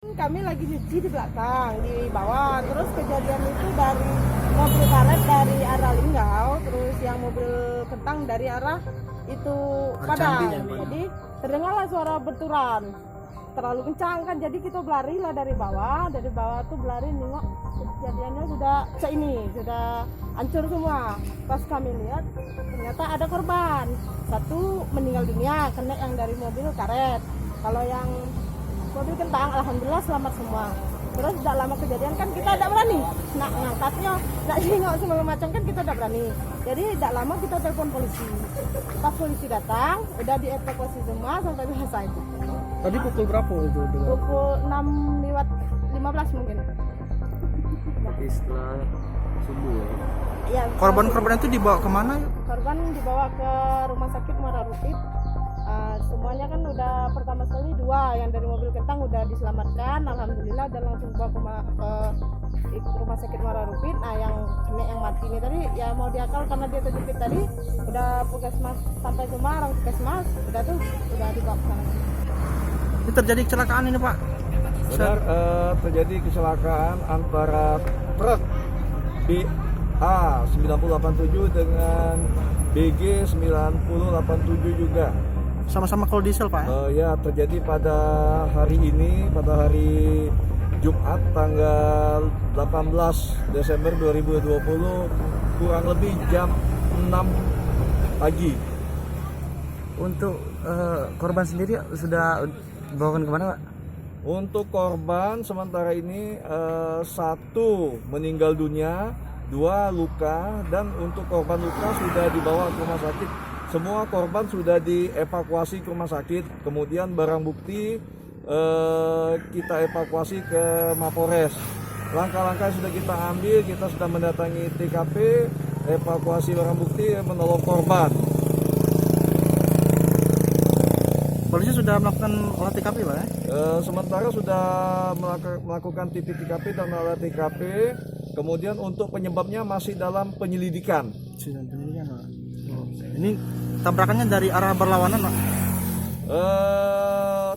Kami lagi nyuci di belakang, di bawah. Terus kejadian itu dari mobil karet dari arah Linggau, terus yang mobil kentang dari arah itu Padang. Jadi terdengarlah suara benturan. Terlalu kencang kan, jadi kita berlari lah dari bawah tuh berlari nengok kejadiannya sudah sudah hancur semua. Pas kami lihat ternyata ada korban, satu meninggal dunia kena yang dari mobil karet. Kalau yang mobil kentang alhamdulillah selamat semua. Terus tidak lama kejadian kan kita tidak berani nak ngangkatnya, nak nengok segala macam kan kita tidak berani. Jadi tidak lama kita telepon polisi. Pas polisi datang udah dievakuasi semua sampai selesai. Tadi pukul berapa itu? Pukul 6:15 mungkin. Setelah subuh ya. Ya, Korban-korban itu dibawa kemana? korban dibawa ke rumah sakit Muara Rupit. Semuanya kan udah pertama sekali 2 yang dari mobil kentang udah diselamatkan, alhamdulillah, dan langsung bawa ke rumah sakit Muara Rupit. Nah yang kena yang mati ini tadi ya mau diakal karena dia terjepit tadi, udah puskesmas sampai rumah orang puskesmas udah dibawa ke sana. Ini terjadi kecelakaan ini Pak? Benar, terjadi kecelakaan antara truk BA 9087 dengan BG 9087 juga. Sama-sama kalau diesel Pak? Ya, terjadi pada hari ini, pada hari Jumat tanggal 18 Desember 2020 kurang lebih jam 6 pagi. Untuk korban sendiri sudah dibawakan kemana Pak? Untuk korban sementara ini 1 meninggal dunia, 2 luka, dan untuk korban luka sudah dibawa ke rumah sakit. Semua korban sudah dievakuasi ke rumah sakit. Kemudian barang bukti kita evakuasi ke Mapores. Langkah-langkah yang sudah kita ambil, kita sudah mendatangi TKP, evakuasi barang bukti, menolong korban. Polisi sudah melakukan olah TKP Pak ya? Sementara sudah melakukan TKP dan olah TKP. Kemudian untuk penyebabnya masih dalam penyelidikan. Sudah penyelidikan Pak. Ini tabrakannya dari arah berlawanan Pak?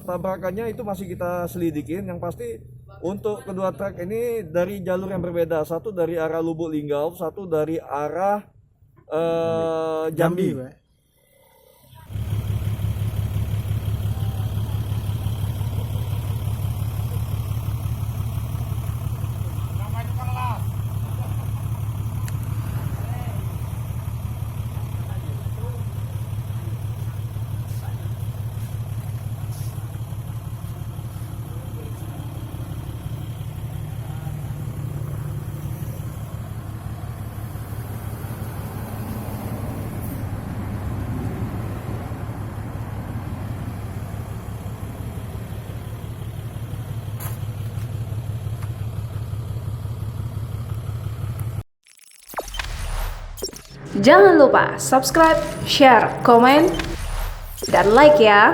Tabrakannya itu masih kita selidikin. Yang pasti untuk kedua truk ini dari jalur yang berbeda. Satu dari arah Lubuk Linggau, satu dari arah Jambi. Pak. Jangan lupa subscribe, share, komen, dan like ya.